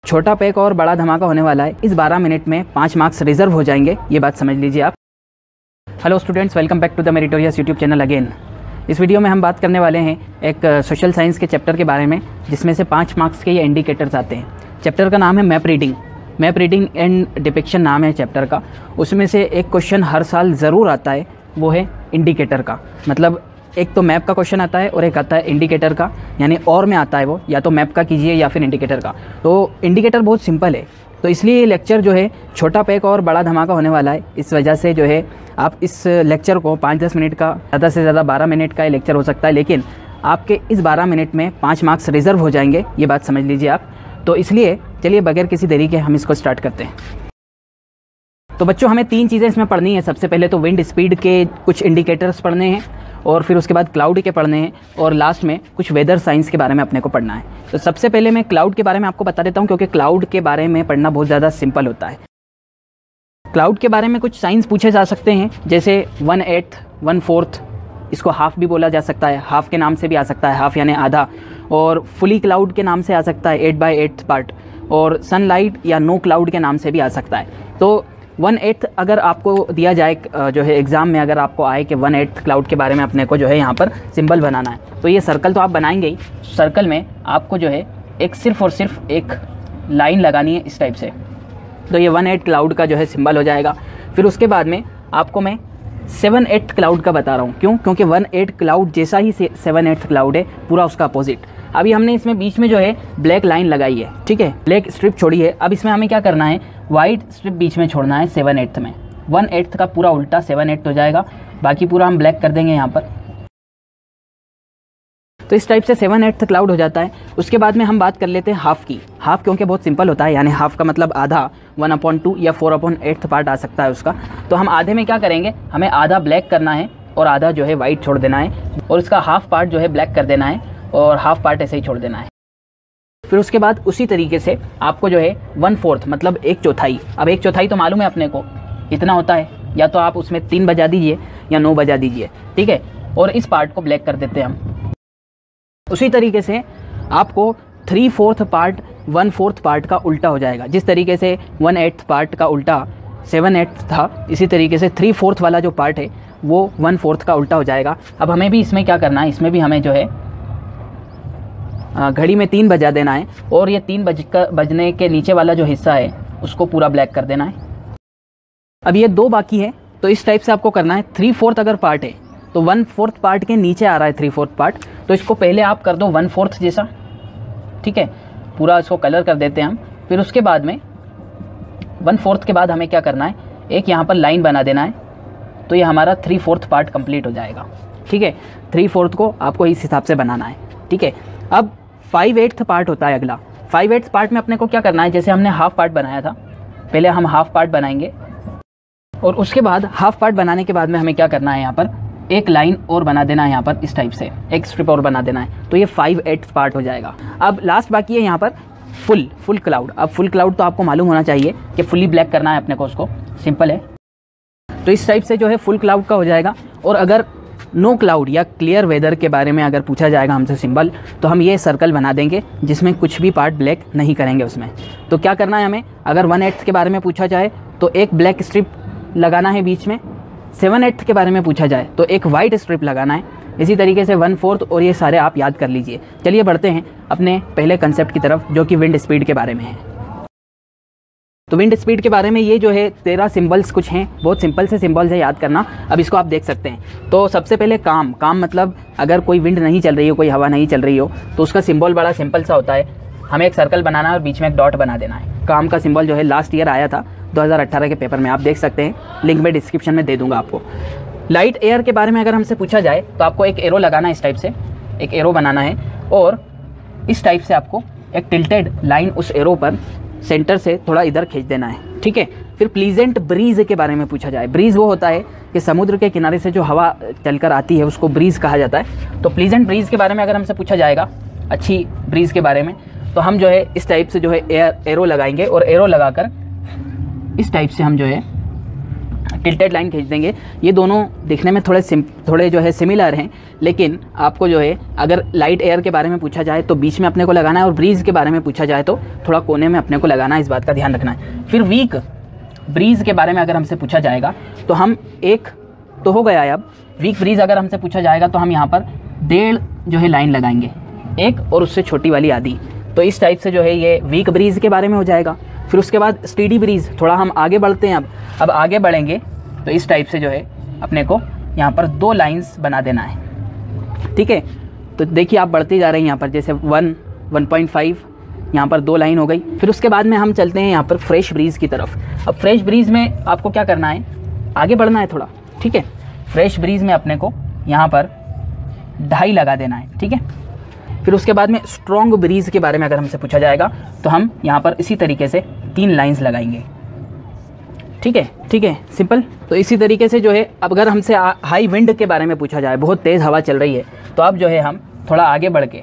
छोटा पैक और बड़ा धमाका होने वाला है। इस 12 मिनट में 5 मार्क्स रिजर्व हो जाएंगे, ये बात समझ लीजिए आप। Hello students, welcome back to the meritorious YouTube channel again. इस वीडियो में हम बात करने वाले हैं एक सोशल साइंस के चैप्टर के बारे में, जिसमें से 5 मार्क्स के ये इंडिकेटर्स आते हैं। चैप्टर का नाम है मैप रीडिंग एंड डिपिक्शन नाम है चैप्टर का। उसमें से एक क्वेश्चन हर साल ज़रूर आता है, वो है इंडिकेटर का। मतलब एक तो मैप का क्वेश्चन आता है और एक आता है इंडिकेटर का, यानी और में आता है वो, या तो मैप का कीजिए या फिर इंडिकेटर का। तो इंडिकेटर बहुत सिंपल है, तो इसलिए ये लेक्चर जो है छोटा पैक और बड़ा धमाका होने वाला है। इस वजह से जो है आप इस लेक्चर को 5-10 मिनट का, ज़्यादा से ज़्यादा 12 मिनट का ये लेक्चर हो सकता है, लेकिन आपके इस 12 मिनट में 5 मार्क्स रिजर्व हो जाएंगे, ये बात समझ लीजिए आप। तो इसलिए चलिए बगैर किसी देरी के हम इसको स्टार्ट करते हैं। तो बच्चों, हमें 3 चीज़ें इसमें पढ़नी है। सबसे पहले तो विंड स्पीड के कुछ इंडिकेटर्स पढ़ने हैं, और फिर उसके बाद क्लाउड के पढ़ने हैं, और लास्ट में कुछ वेदर साइंस के बारे में अपने को पढ़ना है। तो सबसे पहले मैं क्लाउड के बारे में आपको बता देता हूँ, क्योंकि क्लाउड के बारे में पढ़ना बहुत ज़्यादा सिंपल होता है। क्लाउड के बारे में कुछ साइंस पूछे जा सकते हैं, जैसे 1/8, 1/4, इसको हाफ भी बोला जा सकता है, हाफ के नाम से भी आ सकता है, हाफ यानी आधा, और फुली क्लाउड के नाम से आ सकता है 8/8 पार्ट, और सनलाइट या नो क्लाउड के नाम से भी आ सकता है। तो 1/8 अगर आपको दिया जाए जो है एग्ज़ाम में, अगर आपको आए कि 1/8 क्लाउड के बारे में अपने को जो है यहाँ पर सिंबल बनाना है, तो ये सर्कल तो आप बनाएंगे ही। सर्कल में आपको जो है एक सिर्फ और सिर्फ एक लाइन लगानी है इस टाइप से, तो ये 1/8 क्लाउड का जो है सिंबल हो जाएगा। फिर उसके बाद में आपको मैं 7/8 क्लाउड का बता रहा हूँ। क्यों? क्योंकि 1/8 क्लाउड जैसा ही 7/8 क्लाउड है, पूरा उसका अपोजिट। अभी हमने इसमें बीच में जो है ब्लैक लाइन लगाई है, ठीक है, ब्लैक स्ट्रिप छोड़ी है। अब इसमें हमें क्या करना है, वाइट स्ट्रिप बीच में छोड़ना है 7/8 में। 1/8 का पूरा उल्टा 7/8 हो जाएगा, बाकी पूरा हम ब्लैक कर देंगे यहाँ पर। तो इस टाइप से 7/8 क्लाउड हो जाता है। उसके बाद में हम बात कर लेते हैं हाफ की। हाफ क्योंकि बहुत सिंपल होता है, यानी हाफ का मतलब आधा, 1/2 या 4/8 पार्ट आ सकता है उसका। तो हम आधे में क्या करेंगे, हमें आधा ब्लैक करना है और आधा जो है वाइट छोड़ देना है, और इसका हाफ पार्ट जो है ब्लैक कर देना है, और हाफ पार्ट ऐसे ही छोड़ देना है। फिर उसके बाद उसी तरीके से आपको जो है 1/4 मतलब 1/4, अब 1/4 तो मालूम है अपने को इतना होता है, या तो आप उसमें 3 बजा दीजिए या 9 बजा दीजिए, ठीक है, और इस पार्ट को ब्लैक कर देते हैं हम। उसी तरीके से आपको 3/4 पार्ट 1/4 पार्ट का उल्टा हो जाएगा। जिस तरीके से 1/8 पार्ट का उल्टा 7/8 था, इसी तरीके से 3/4 वाला जो पार्ट है वो 1/4 का उल्टा हो जाएगा। अब हमें भी इसमें क्या करना है, इसमें भी हमें जो है घड़ी में 3 बजा देना है, और ये 3 बजने के नीचे वाला जो हिस्सा है उसको पूरा ब्लैक कर देना है। अब ये 2 बाकी है, तो इस टाइप से आपको करना है। 3/4 अगर पार्ट है तो 1/4 पार्ट के नीचे आ रहा है 3/4 पार्ट, तो इसको पहले आप कर दो 1/4 जैसा, ठीक है, पूरा इसको कलर कर देते हैं हम। फिर उसके बाद में 1/4 के बाद हमें क्या करना है, एक यहाँ पर लाइन बना देना है, तो ये हमारा 3/4 पार्ट कंप्लीट हो जाएगा, ठीक है। 3/4 को आपको इस हिसाब से बनाना है, ठीक है। अब 5/8 पार्ट होता है अगला। 5/8 पार्ट में अपने को क्या करना है, जैसे हमने हाफ पार्ट बनाया था, पहले हम हाफ पार्ट बनाएंगे, और उसके बाद हाफ पार्ट बनाने के बाद में हमें क्या करना है, यहाँ पर एक लाइन और बना देना है, यहाँ पर इस टाइप से एक स्ट्रिप और बना देना है, तो ये 5/8 पार्ट हो जाएगा। अब लास्ट बाकी है यहाँ पर फुल क्लाउड। अब फुल क्लाउड तो आपको मालूम होना चाहिए कि फुली ब्लैक करना है अपने को, उसको सिंपल है। तो इस टाइप से जो है फुल क्लाउड का हो जाएगा। और अगर नो क्लाउड या क्लियर वेदर के बारे में अगर पूछा जाएगा हमसे सिंबल, तो हम ये सर्कल बना देंगे जिसमें कुछ भी पार्ट ब्लैक नहीं करेंगे उसमें। तो क्या करना है हमें, अगर 1/8 के बारे में पूछा जाए तो एक ब्लैक स्ट्रिप लगाना है बीच में, 7/8 के बारे में पूछा जाए तो एक वाइट स्ट्रिप लगाना है, इसी तरीके से 1/4, और ये सारे आप याद कर लीजिए। चलिए बढ़ते हैं अपने पहले कंसेप्ट की तरफ, जो कि विंड स्पीड के बारे में है। तो विंड स्पीड के बारे में ये जो है 13 सिंबल्स कुछ हैं, बहुत सिंपल से सिंबल्स है याद करना। अब इसको आप देख सकते हैं। तो सबसे पहले काम मतलब अगर कोई विंड नहीं चल रही हो, कोई हवा नहीं चल रही हो, तो उसका सिंबल बड़ा सिंपल सा होता है। हमें एक सर्कल बनाना है और बीच में एक डॉट बना देना है। काम का सिंबल जो है लास्ट ईयर आया था 2018 के पेपर में, आप देख सकते हैं, लिंक में डिस्क्रिप्शन में दे दूंगा आपको। लाइट एयर के बारे में अगर हमसे पूछा जाए तो आपको एक एरो लगाना है, इस टाइप से एक एरो बनाना है, और इस टाइप से आपको एक टिल्टेड लाइन उस एरो पर सेंटर से थोड़ा इधर खींच देना है, ठीक है। फिर प्लीजेंट ब्रीज के बारे में पूछा जाए। ब्रीज वो होता है कि समुद्र के किनारे से जो हवा चलकर आती है उसको ब्रीज कहा जाता है। तो प्लीजेंट ब्रीज के बारे में अगर हमसे पूछा जाएगा, अच्छी ब्रीज के बारे में, तो हम जो है इस टाइप से जो है एरो लगाएंगे, और एरो लगाकर इस टाइप से हम जो है टिल्टेड लाइन खींच देंगे। ये दोनों दिखने में थोड़े जो है सिमिलर हैं, लेकिन आपको जो है अगर लाइट एयर के बारे में पूछा जाए तो बीच में अपने को लगाना है, और ब्रीज़ के बारे में पूछा जाए तो थोड़ा कोने में अपने को लगाना है, इस बात का ध्यान रखना है। फिर वीक ब्रीज़ के बारे में अगर हमसे पूछा जाएगा तो हम एक तो हो गया है। अब वीक ब्रीज़ अगर हमसे पूछा जाएगा तो हम यहाँ पर 1.5 जो है लाइन लगाएंगे, एक और उससे छोटी वाली आधी। तो इस टाइप से जो है ये वीक ब्रीज़ के बारे में हो जाएगा। फिर उसके बाद स्टीडी ब्रीज़, थोड़ा हम आगे बढ़ते हैं। अब आगे बढ़ेंगे तो इस टाइप से जो है अपने को यहाँ पर 2 लाइंस बना देना है, ठीक है। तो देखिए आप बढ़ते जा रहे हैं यहाँ पर, जैसे 1, 1.5, यहाँ पर 2 लाइन हो गई। फिर उसके बाद में हम चलते हैं यहाँ पर फ्रेश ब्रीज़ की तरफ। अब फ्रेश ब्रीज़ में आपको क्या करना है, आगे बढ़ना है थोड़ा, ठीक है। फ्रेश ब्रीज़ में अपने को यहाँ पर 2.5 लगा देना है, ठीक है। फिर उसके बाद में स्ट्रॉन्ग ब्रीज़ के बारे में अगर हमसे पूछा जाएगा तो हम यहाँ पर इसी तरीके से 3 लाइंस लगाएंगे, ठीक है, सिंपल। तो इसी तरीके से जो है अब अगर हमसे हाई विंड के बारे में पूछा जाए, बहुत तेज़ हवा चल रही है, तो अब जो है हम थोड़ा आगे बढ़ के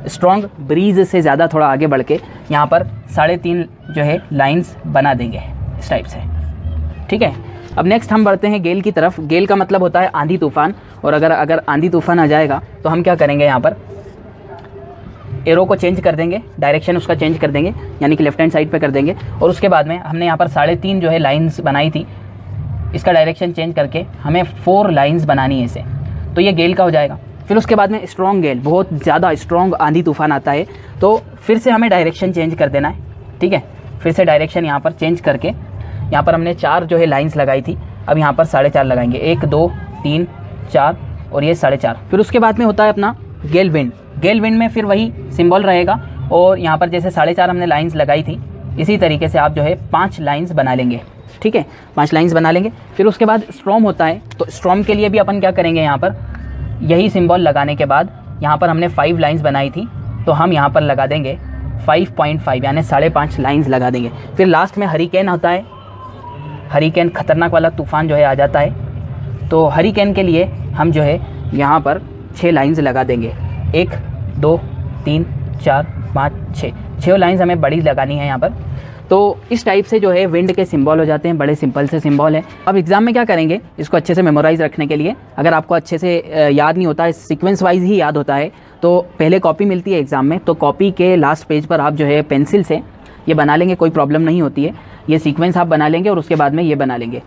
स्ट्रॉन्ग ब्रीज़ से ज़्यादा थोड़ा आगे बढ़ के यहाँ पर 3.5 जो है लाइंस बना देंगे इस टाइप से, ठीक है। अब नेक्स्ट हम बढ़ते हैं गेल की तरफ। गेल का मतलब होता है आंधी तूफान, और अगर आंधी तूफान आ जाएगा तो हम क्या करेंगे, यहाँ पर एरो को चेंज कर देंगे, डायरेक्शन उसका चेंज कर देंगे, यानी कि लेफ्ट हैंड साइड पे कर देंगे। और उसके बाद में हमने यहाँ पर 3.5 जो है लाइंस बनाई थी, इसका डायरेक्शन चेंज करके हमें 4 लाइंस बनानी है इसे, तो ये गेल का हो जाएगा। फिर उसके बाद में स्ट्रॉन्ग गेल, बहुत ज़्यादा स्ट्रॉन्ग आंधी तूफान आता है, तो फिर से हमें डायरेक्शन चेंज कर देना है, ठीक है। फिर से डायरेक्शन यहाँ पर चेंज करके, यहाँ पर हमने 4 जो है लाइंस लगाई थी, अब यहाँ पर 4.5 लगाएंगे, 1, 2, 3, 4 और ये 4.5। फिर उसके बाद में होता है अपना गेल विंड। गेल विंड में फिर वही सिंबल रहेगा, और यहाँ पर जैसे 4.5 हमने लाइंस लगाई थी, इसी तरीके से आप जो है 5 लाइंस बना लेंगे, ठीक है, 5 लाइंस बना लेंगे। फिर उसके बाद स्ट्रॉम होता है, तो स्ट्रॉम के लिए भी अपन क्या करेंगे, यहाँ पर यही सिंबल लगाने के बाद यहाँ पर हमने 5 लाइंस बनाई थी, तो हम यहाँ पर लगा देंगे 5.5 यानी 5.5 लाइंस लगा देंगे। फिर लास्ट में हरिकेन होता है, हरिकेन खतरनाक वाला तूफान जो है आ जाता है, तो हरिकेन के लिए हम जो है यहाँ पर 6 लाइंस लगा देंगे, 1, 2, 3, 4, 5, 6 लाइंस हमें बड़ी लगानी है यहाँ पर। तो इस टाइप से जो है विंड के सिंबल हो जाते हैं, बड़े सिंपल से सिंबल है। अब एग्जाम में क्या करेंगे, इसको अच्छे से मेमोराइज रखने के लिए, अगर आपको अच्छे से याद नहीं होता है, सीक्वेंस वाइज ही याद होता है, तो पहले कॉपी मिलती है एग्जाम में, तो कॉपी के लास्ट पेज पर आप जो है पेंसिल से ये बना लेंगे, कोई प्रॉब्लम नहीं होती है, ये सीक्वेंस आप बना लेंगे और उसके बाद में ये बना लेंगे।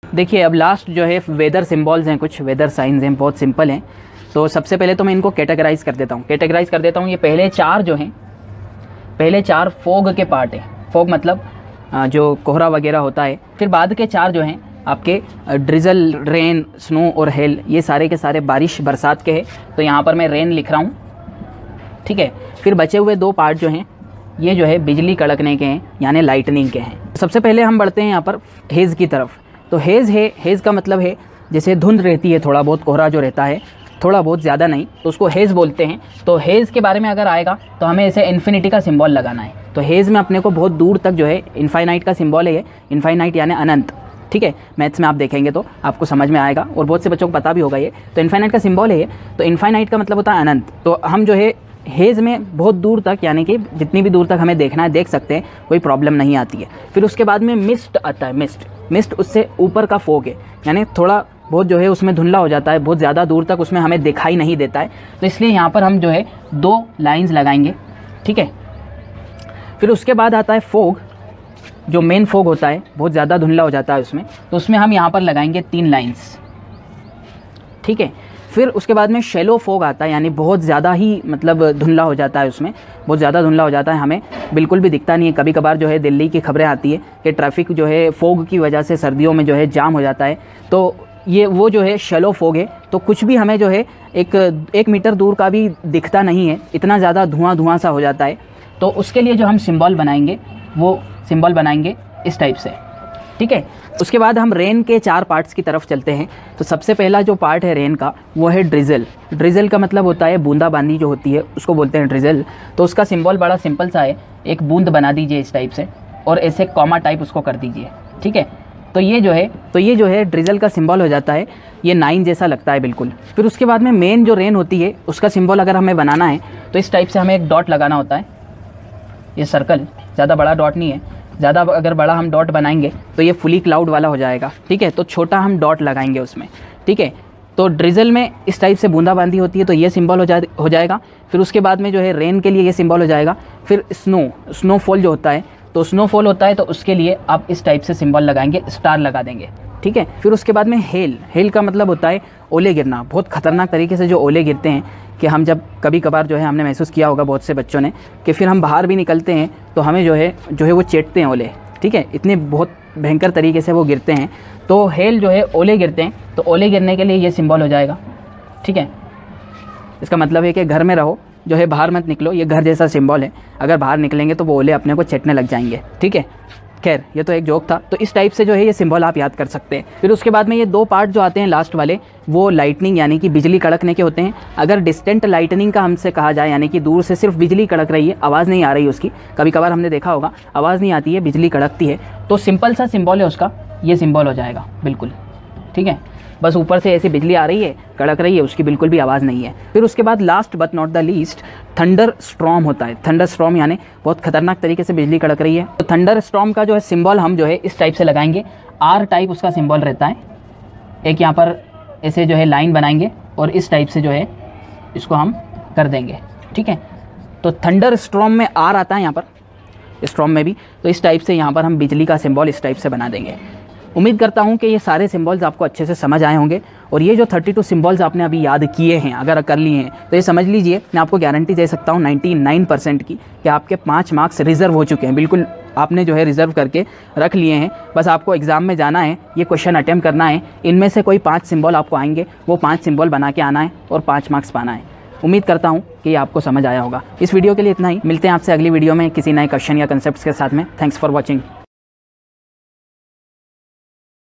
देखिए अब लास्ट जो है वेदर सिम्बॉल्स हैं, कुछ वेदर साइंस हैं, बहुत सिंपल हैं। तो सबसे पहले तो मैं इनको कैटेगराइज कर देता हूँ। ये पहले 4 जो हैं, पहले 4 फोग के पार्ट हैं। फोग मतलब जो कोहरा वगैरह होता है। फिर बाद के 4 जो हैं आपके ड्रिजल, रेन, स्नो और हेल, ये सारे के सारे बारिश बरसात के हैं, तो यहाँ पर मैं रेन लिख रहा हूँ, ठीक है। फिर बचे हुए 2 पार्ट जो हैं ये जो है बिजली कड़कने के हैं, यानी लाइटनिंग के हैं। सबसे पहले हम बढ़ते हैं यहाँ पर हेज़ की तरफ। तो हेज़ है, हेज़ का मतलब है जैसे धुंध रहती है, थोड़ा बहुत कोहरा जो रहता है, थोड़ा बहुत ज़्यादा नहीं, तो उसको हेज़ बोलते हैं। तो हेज़ के बारे में अगर आएगा तो हमें इसे इन्फिनिटी का सिंबल लगाना है। तो हेज़ में अपने को बहुत दूर तक जो है इनफाइनाइट का सिंबल है, ये इनफाइनाइट यानी अनंत, ठीक है। मैथ्स में आप देखेंगे तो आपको समझ में आएगा, और बहुत से बच्चों को पता भी होगा ये। तो इनफाइनाइट का सिंबल है ये, तो इनफाइनाइट का मतलब होता है अनंत। तो हम जो है हेज़ में बहुत दूर तक, यानी कि जितनी भी दूर तक हमें देखना है देख सकते हैं, कोई प्रॉब्लम नहीं आती है। फिर उसके बाद में मिस्ट आता है, मिस्ट उससे ऊपर का फोग है, यानी थोड़ा बहुत जो है उसमें धुंधला हो जाता है, बहुत ज़्यादा दूर तक उसमें हमें दिखाई नहीं देता है, तो इसलिए यहाँ पर हम जो है 2 लाइंस लगाएंगे, ठीक है। फिर उसके बाद आता है फोग, जो मेन फोग होता है, बहुत ज़्यादा धुंधला हो जाता है उसमें, तो उसमें हम यहाँ पर लगाएंगे 3 लाइंस, ठीक है। फिर उसके बाद में शैलो फोग आता है, यानी बहुत ज़्यादा ही मतलब धुंधला हो जाता है, उसमें बहुत ज़्यादा धुंधला हो जाता है, हमें बिल्कुल भी दिखता नहीं है। कभी कभार जो है दिल्ली की खबरें आती है कि ट्रैफिक जो है फोग की वजह से सर्दियों में जो है जाम हो जाता है, तो ये वो जो है शैलो फोग है। तो कुछ भी हमें जो है 1 मीटर दूर का भी दिखता नहीं है, इतना ज़्यादा धुआं सा हो जाता है। तो उसके लिए जो हम सिंबल बनाएंगे वो सिंबल बनाएंगे इस टाइप से, ठीक है। उसके बाद हम रेन के 4 पार्ट्स की तरफ चलते हैं। तो सबसे पहला जो पार्ट है रेन का वो है ड्रिजल। ड्रिजल का मतलब होता है बूंदाबांदी जो होती है उसको बोलते हैं ड्रिजल। तो उसका सिंबल बड़ा सिंपल सा है, एक बूंद बना दीजिए इस टाइप से और ऐसे कॉमा टाइप उसको कर दीजिए, ठीक है। तो ये जो है ड्रिजल का सिंबल हो जाता है, ये 9 जैसा लगता है बिल्कुल। फिर उसके बाद में मेन जो रेन होती है उसका सिंबल अगर हमें बनाना है तो इस टाइप से हमें एक डॉट लगाना होता है, ये सर्कल, ज़्यादा बड़ा डॉट नहीं है, ज़्यादा अगर बड़ा हम डॉट बनाएंगे तो ये फुली क्लाउड वाला हो जाएगा, ठीक है। तो छोटा हम डॉट लगाएंगे उसमें, ठीक है। तो ड्रिजल में इस टाइप से बूंदाबांदी होती है तो ये सिंबल हो जाएगा। फिर उसके बाद में जो है रेन के लिए ये सिंबल हो जाएगा। फिर स्नोफॉल जो होता है, तो स्नोफॉल होता है तो उसके लिए आप इस टाइप से सिंबल लगाएंगे, स्टार लगा देंगे, ठीक है। फिर उसके बाद में हेल का मतलब होता है ओले गिरना। बहुत खतरनाक तरीके से जो ओले गिरते हैं कि हम जब कभी कभार जो है हमने महसूस किया होगा बहुत से बच्चों ने कि फिर हम बाहर भी निकलते हैं तो हमें जो है वो चेटते हैं ओले, ठीक है। इतने बहुत भयंकर तरीके से वो गिरते हैं। तो हेल जो है ओले गिरते हैं, तो ओले गिरने के लिए ये सिंबल हो जाएगा, ठीक है। इसका मतलब है कि घर में रहो, जो है बाहर मत निकलो। ये घर जैसा सिंबल है, अगर बाहर निकलेंगे तो वो ओले अपने को चटने लग जाएंगे, ठीक है। खैर ये तो एक जोक था। तो इस टाइप से जो है ये सिंबल आप याद कर सकते हैं। फिर उसके बाद में ये 2 पार्ट जो आते हैं लास्ट वाले, वो लाइटनिंग यानी कि बिजली कड़कने के होते हैं। अगर डिस्टेंट लाइटनिंग का हमसे कहा जाए, यानी कि दूर से सिर्फ बिजली कड़क रही है, आवाज़ नहीं आ रही उसकी, कभी कभार हमने देखा होगा आवाज़ नहीं आती है, बिजली कड़कती है, तो सिंपल सा सिंबल है उसका, ये सिंबल हो जाएगा बिल्कुल, ठीक है। बस ऊपर से ऐसी बिजली आ रही है, कड़क रही है, उसकी बिल्कुल भी आवाज़ नहीं है। फिर उसके बाद last but not the least thunder storm होता है। थंडर स्टॉर्म यानी बहुत खतरनाक तरीके से बिजली कड़क रही है। तो थंडर स्टॉर्म का जो है सिंबल हम जो है इस टाइप से लगाएंगे, आर टाइप उसका सिंबल रहता है। एक यहाँ पर ऐसे जो है लाइन बनाएंगे और इस टाइप से जो है इसको हम कर देंगे, ठीक है। तो थंडर स्टॉर्म में आर आता है यहाँ पर, स्टॉर्म में भी, तो इस टाइप से यहाँ पर हम बिजली का सिंबल इस टाइप से बना देंगे। उम्मीद करता हूँ कि ये सारे सिंबल्स आपको अच्छे से समझ आए होंगे। और ये जो 32 सिंबल्स आपने अभी याद किए हैं, अगर कर लिए हैं, तो ये समझ लीजिए मैं आपको गारंटी दे सकता हूँ 99% की कि आपके 5 मार्क्स रिजर्व हो चुके हैं। बिल्कुल आपने जो है रिजर्व करके रख लिए हैं। बस आपको एग्ज़ाम में जाना है, ये क्वेश्चन अटैम्प्ट करना है, इनमें से कोई 5 सिंबल आपको आएंगे, वो 5 सिंबल बना के आना है और 5 मार्क्स पाना है। उम्मीद करता हूँ कि ये आपको समझ आया होगा। इस वीडियो के लिए इतना ही। मिलते हैं आपसे अगली वीडियो में किसी नए क्वेश्चन या कंसेप्ट के साथ में। Thanks for watching.